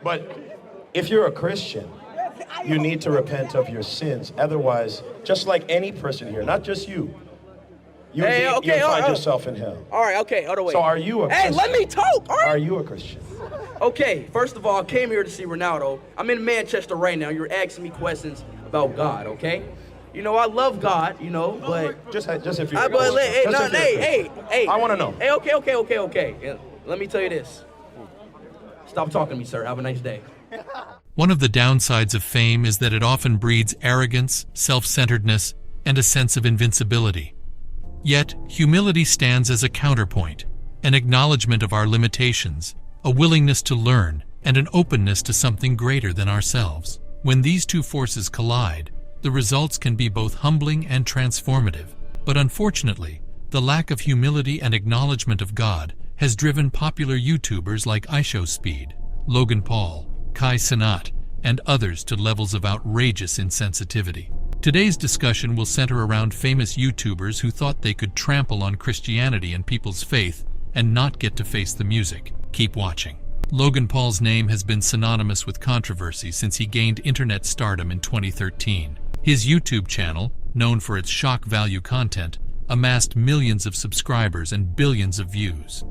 But if you're a Christian, you need to repent of your sins. Otherwise, just like any person here, not just you, you'll find yourself in hell. All right, okay, hold on, wait. So are you a Christian? Hey, let me talk, all right? Are you a Christian? Okay, first of all, I came here to see Ronaldo. I'm in Manchester right now. You're asking me questions about God, okay? You know, I love God, you know, but... Just if you're hey, I want to know. Hey, okay. Yeah, let me tell you this. Stop talking to me, sir. Have a nice day. One of the downsides of fame is that it often breeds arrogance, self-centeredness, and a sense of invincibility. Yet, humility stands as a counterpoint, an acknowledgment of our limitations, a willingness to learn, and an openness to something greater than ourselves. When these two forces collide, the results can be both humbling and transformative. But unfortunately, the lack of humility and acknowledgement of God has driven popular YouTubers like Ishowspeed, Logan Paul, Cenat, and others to levels of outrageous insensitivity. Today's discussion will center around famous YouTubers who thought they could trample on Christianity and people's faith and not get to face the music. Keep watching. Logan Paul's name has been synonymous with controversy since he gained internet stardom in 2013. His YouTube channel, known for its shock value content, amassed millions of subscribers and billions of views.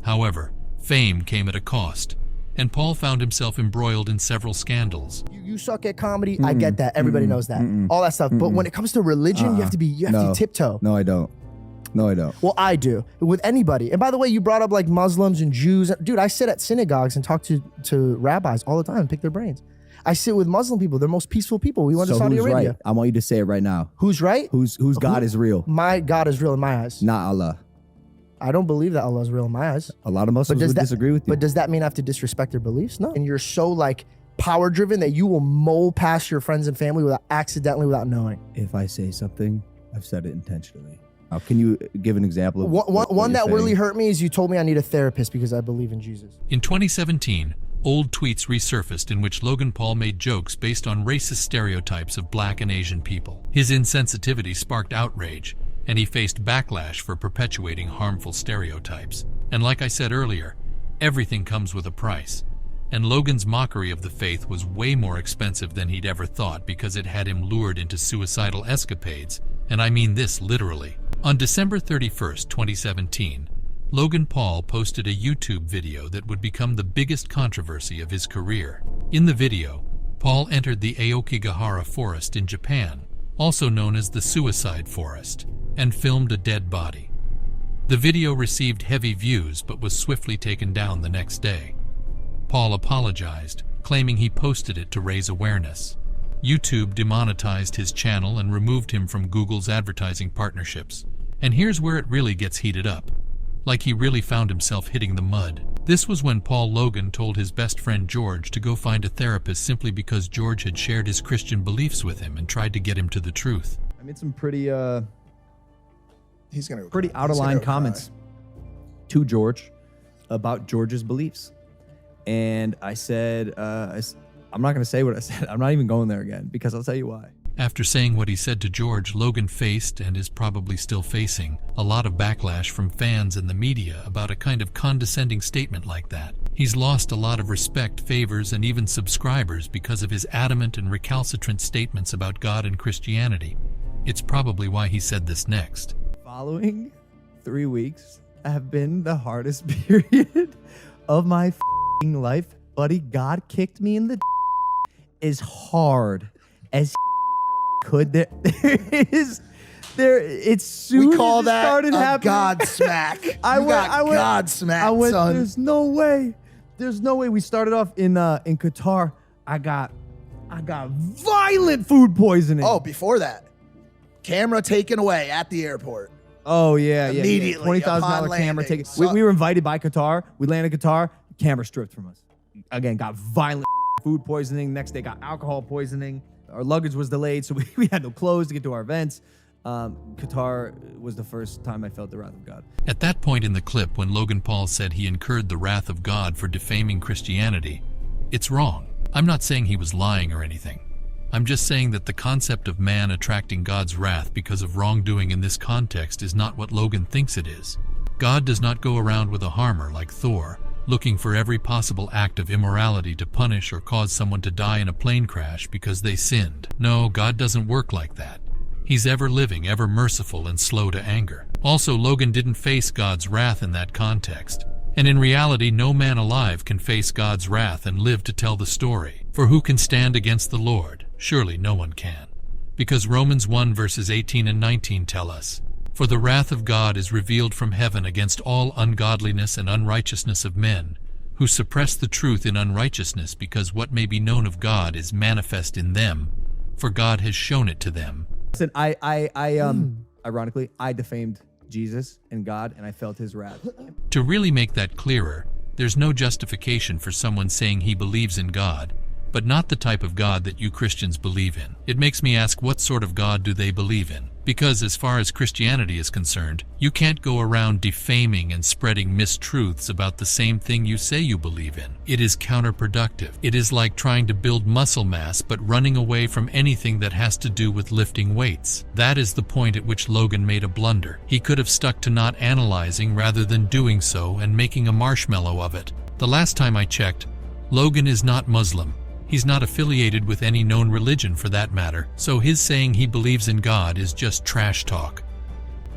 However, fame came at a cost, and Paul found himself embroiled in several scandals. You suck at comedy, I get that. Everybody knows that. All that stuff. But when it comes to religion, you have to tiptoe. No, I don't. Well, I do. With anybody. And by the way, you brought up like Muslims and Jews. Dude, I sit at synagogues and talk to rabbis all the time and pick their brains. I sit with Muslim people. They're most peaceful people. We went to Saudi Arabia. Right? I want you to say it right now. Who's right? Whose God is real? My God is real in my eyes. Not Allah. I don't believe that Allah is real in my eyes. A lot of Muslims would disagree with you. But does that mean I have to disrespect their beliefs? No. And you're so like power driven that you will mold past your friends and family without knowing. If I say something, I've said it intentionally. Can you give an example of one that really hurt me is you told me I need a therapist because I believe in Jesus. In 2017, old tweets resurfaced in which Logan Paul made jokes based on racist stereotypes of Black and Asian people. His insensitivity sparked outrage, and he faced backlash for perpetuating harmful stereotypes. And like I said earlier, everything comes with a price. And Logan's mockery of the faith was way more expensive than he'd ever thought because it had him lured into suicidal escapades, and I mean this literally. On December 31st, 2017, Logan Paul posted a YouTube video that would become the biggest controversy of his career. In the video, Paul entered the Aokigahara forest in Japan, also known as the Suicide Forest, and filmed a dead body. The video received heavy views but was swiftly taken down the next day. Paul apologized, claiming he posted it to raise awareness. YouTube demonetized his channel and removed him from Google's advertising partnerships. And here's where it really gets heated up. Like he really found himself hitting the mud. This was when Paul Logan told his best friend George to go find a therapist simply because George had shared his Christian beliefs with him and tried to get him to the truth. I made some pretty he's gonna go pretty cry. out of line comments to George about George's beliefs. And I said, I'm not going to say what I said. I'm not even going there again because I'll tell you why. After saying what he said to George, Logan faced, and is probably still facing, a lot of backlash from fans and the media about a kind of condescending statement like that. He's lost a lot of respect, favors, and even subscribers because of his adamant and recalcitrant statements about God and Christianity. It's probably why he said this next. Following 3 weeks have been the hardest period of my life. Buddy, God kicked me in the as hard as could. It's soon we call as it that started a happening. God smack. I went God smack, son. There's no way. We started off in Qatar. I got violent food poisoning. Oh, before that, camera taken away at the airport. Oh yeah, Immediately, $20,000 camera taken. We were invited by Qatar. We landed Qatar. Camera stripped from us. Again, got violent food poisoning. Next day, got alcohol poisoning. Our luggage was delayed, so we had no clothes to get to our events. Qatar was the first time I felt the wrath of God. At that point in the clip, when Logan Paul said he incurred the wrath of God for defaming Christianity, it's wrong. I'm not saying he was lying or anything. I'm just saying that the concept of man attracting God's wrath because of wrongdoing in this context is not what Logan thinks it is. God does not go around with a hammer like Thor, looking for every possible act of immorality to punish or cause someone to die in a plane crash because they sinned. No, God doesn't work like that. He's ever living, ever merciful, and slow to anger. Also, Logan didn't face God's wrath in that context. And in reality, no man alive can face God's wrath and live to tell the story. For who can stand against the Lord? Surely no one can. Because Romans 1 verses 18 and 19 tell us, "For the wrath of God is revealed from heaven against all ungodliness and unrighteousness of men, who suppress the truth in unrighteousness, because what may be known of God is manifest in them, for God has shown it to them." Listen, ironically, I defamed Jesus and God, and I felt his wrath. To really make that clearer, there's no justification for someone saying he believes in God, but not the type of God that you Christians believe in. It makes me ask, what sort of God do they believe in? Because as far as Christianity is concerned, you can't go around defaming and spreading mistruths about the same thing you say you believe in. It is counterproductive. It is like trying to build muscle mass but running away from anything that has to do with lifting weights. That is the point at which Logan made a blunder. He could have stuck to not analyzing rather than doing so and making a marshmallow of it. The last time I checked, Logan is not Muslim. He's not affiliated with any known religion for that matter, so his saying he believes in God is just trash talk.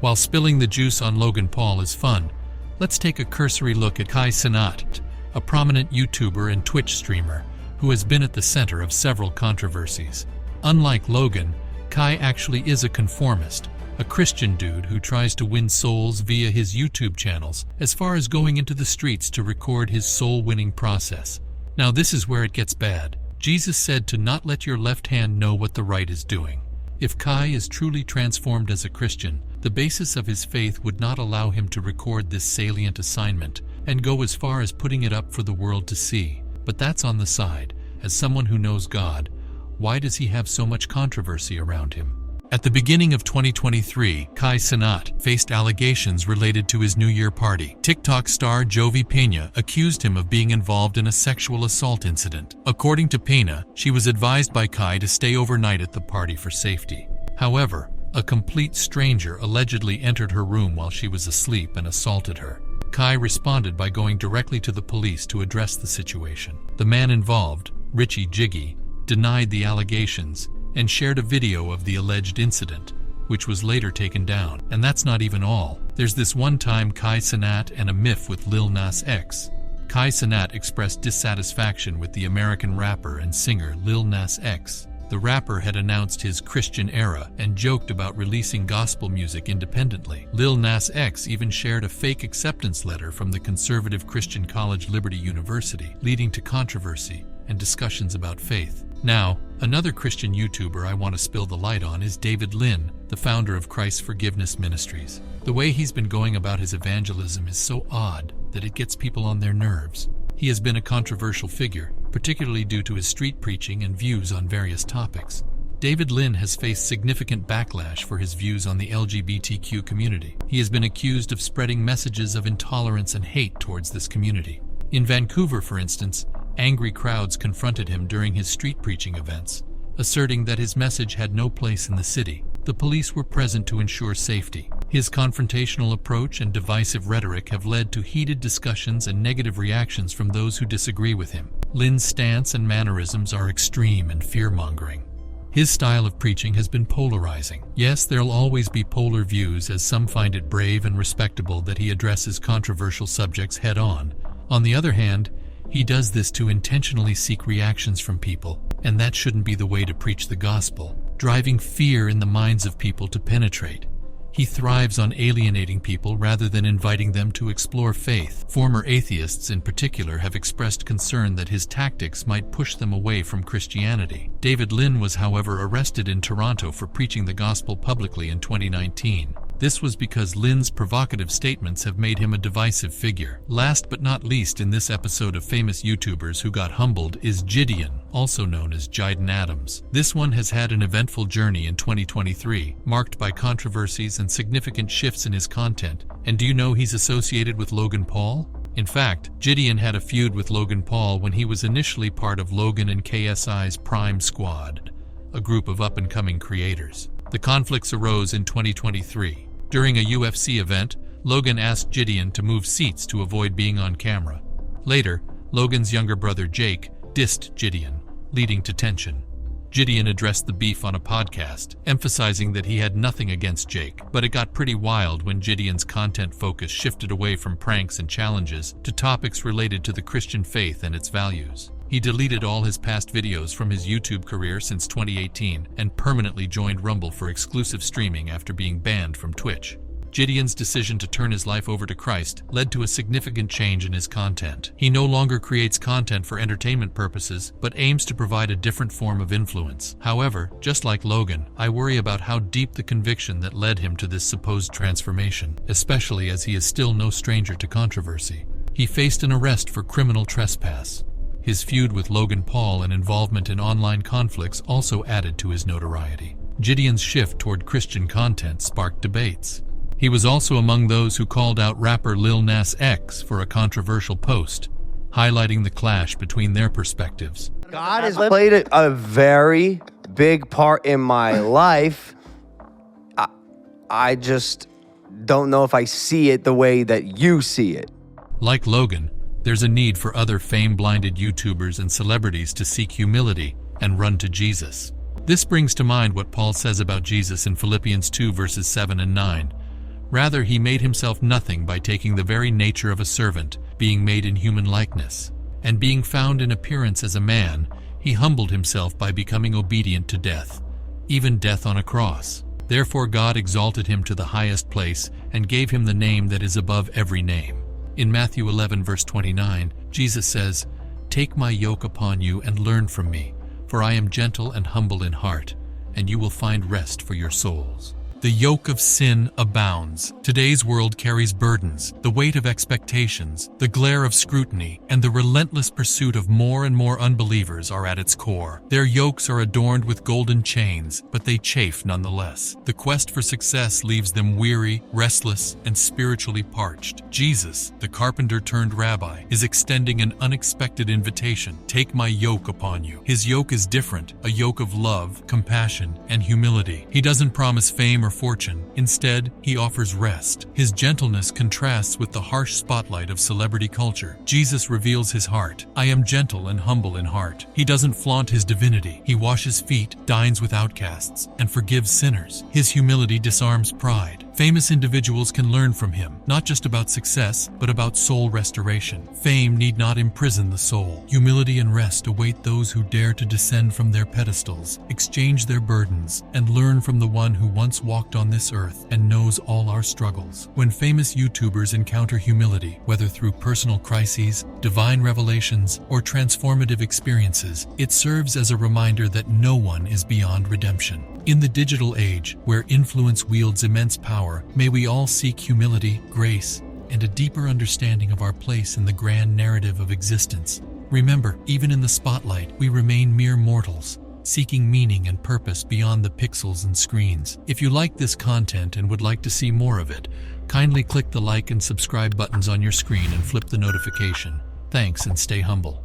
While spilling the juice on Logan Paul is fun, let's take a cursory look at Cenat, a prominent YouTuber and Twitch streamer who has been at the center of several controversies. Unlike Logan, Kai actually is a conformist, a Christian dude who tries to win souls via his YouTube channels, as far as going into the streets to record his soul-winning process. Now this is where it gets bad. Jesus said to not let your left hand know what the right is doing. If Kai is truly transformed as a Christian, the basis of his faith would not allow him to record this salient assignment and go as far as putting it up for the world to see. But that's on the side. As someone who knows God, why does he have so much controversy around him? At the beginning of 2023, Cenat faced allegations related to his New Year party. TikTok star Jovi Pena accused him of being involved in a sexual assault incident. According to Pena, she was advised by Kai to stay overnight at the party for safety. However, a complete stranger allegedly entered her room while she was asleep and assaulted her. Kai responded by going directly to the police to address the situation. The man involved, Richie Jiggy, denied the allegations and shared a video of the alleged incident, which was later taken down. And that's not even all. There's this one time Cenat and a miff with Lil Nas X. Cenat expressed dissatisfaction with the American rapper and singer Lil Nas X. The rapper had announced his Christian era and joked about releasing gospel music independently. Lil Nas X even shared a fake acceptance letter from the conservative Christian college Liberty University, leading to controversy and discussions about faith. Now, another Christian YouTuber I want to spill the light on is David Lin, the founder of Christ's Forgiveness Ministries. The way he's been going about his evangelism is so odd that it gets people on their nerves. He has been a controversial figure, particularly due to his street preaching and views on various topics. David Lin has faced significant backlash for his views on the LGBTQ community. He has been accused of spreading messages of intolerance and hate towards this community. In Vancouver, for instance, angry crowds confronted him during his street preaching events, asserting that his message had no place in the city. The police were present to ensure safety. His confrontational approach and divisive rhetoric have led to heated discussions and negative reactions from those who disagree with him. Lin's stance and mannerisms are extreme and fear-mongering. His style of preaching has been polarizing. Yes, there'll always be polar views, as some find it brave and respectable that he addresses controversial subjects head-on. On the other hand, he does this to intentionally seek reactions from people, and that shouldn't be the way to preach the gospel, driving fear in the minds of people to penetrate. He thrives on alienating people rather than inviting them to explore faith. Former atheists in particular have expressed concern that his tactics might push them away from Christianity. David Lin was, however, arrested in Toronto for preaching the gospel publicly in 2019. This was because Lin's provocative statements have made him a divisive figure. Last but not least in this episode of famous YouTubers who got humbled is Gideon, also known as Jiden Adams. This one has had an eventful journey in 2023, marked by controversies and significant shifts in his content. And do you know he's associated with Logan Paul? In fact, Gideon had a feud with Logan Paul when he was initially part of Logan and KSI's Prime Squad, a group of up-and-coming creators. The conflicts arose in 2023. During a UFC event, Logan asked Gideon to move seats to avoid being on camera. Later, Logan's younger brother Jake dissed Gideon, leading to tension. Gideon addressed the beef on a podcast, emphasizing that he had nothing against Jake, but it got pretty wild when Gideon's content focus shifted away from pranks and challenges to topics related to the Christian faith and its values. He deleted all his past videos from his YouTube career since 2018 and permanently joined Rumble for exclusive streaming after being banned from Twitch. Gideon's decision to turn his life over to Christ led to a significant change in his content. He no longer creates content for entertainment purposes, but aims to provide a different form of influence. However, just like Logan, I worry about how deep the conviction that led him to this supposed transformation, especially as he is still no stranger to controversy. He faced an arrest for criminal trespass. His feud with Logan Paul and involvement in online conflicts also added to his notoriety. Gideon's shift toward Christian content sparked debates. He was also among those who called out rapper Lil Nas X for a controversial post, highlighting the clash between their perspectives. God has played a very big part in my life. I just don't know if I see it the way that you see it. Like Logan, there's a need for other fame-blinded YouTubers and celebrities to seek humility and run to Jesus. This brings to mind what Paul says about Jesus in Philippians 2 verses 7 and 9. Rather, he made himself nothing by taking the very nature of a servant, being made in human likeness. And being found in appearance as a man, he humbled himself by becoming obedient to death, even death on a cross. Therefore God exalted him to the highest place and gave him the name that is above every name. In Matthew 11 verse 29, Jesus says, "Take my yoke upon you and learn from me, for I am gentle and humble in heart, and you will find rest for your souls." The yoke of sin abounds. Today's world carries burdens, the weight of expectations, the glare of scrutiny, and the relentless pursuit of more and more unbelievers are at its core. Their yokes are adorned with golden chains, but they chafe nonetheless. The quest for success leaves them weary, restless, and spiritually parched. Jesus, the carpenter turned rabbi, is extending an unexpected invitation. Take my yoke upon you. His yoke is different, a yoke of love, compassion, and humility. He doesn't promise fame or fortune. Instead, he offers rest. His gentleness contrasts with the harsh spotlight of celebrity culture. Jesus reveals his heart. I am gentle and humble in heart. He doesn't flaunt his divinity. He washes feet, dines with outcasts, and forgives sinners. His humility disarms pride. Famous individuals can learn from him, not just about success, but about soul restoration. Fame need not imprison the soul. Humility and rest await those who dare to descend from their pedestals, exchange their burdens, and learn from the one who once walked on this earth and knows all our struggles. When famous YouTubers encounter humility, whether through personal crises, divine revelations, or transformative experiences, it serves as a reminder that no one is beyond redemption. In the digital age, where influence wields immense power, may we all seek humility, grace, and a deeper understanding of our place in the grand narrative of existence. Remember, even in the spotlight, we remain mere mortals, seeking meaning and purpose beyond the pixels and screens. If you like this content and would like to see more of it, kindly click the like and subscribe buttons on your screen and flip the notification. Thanks, and stay humble.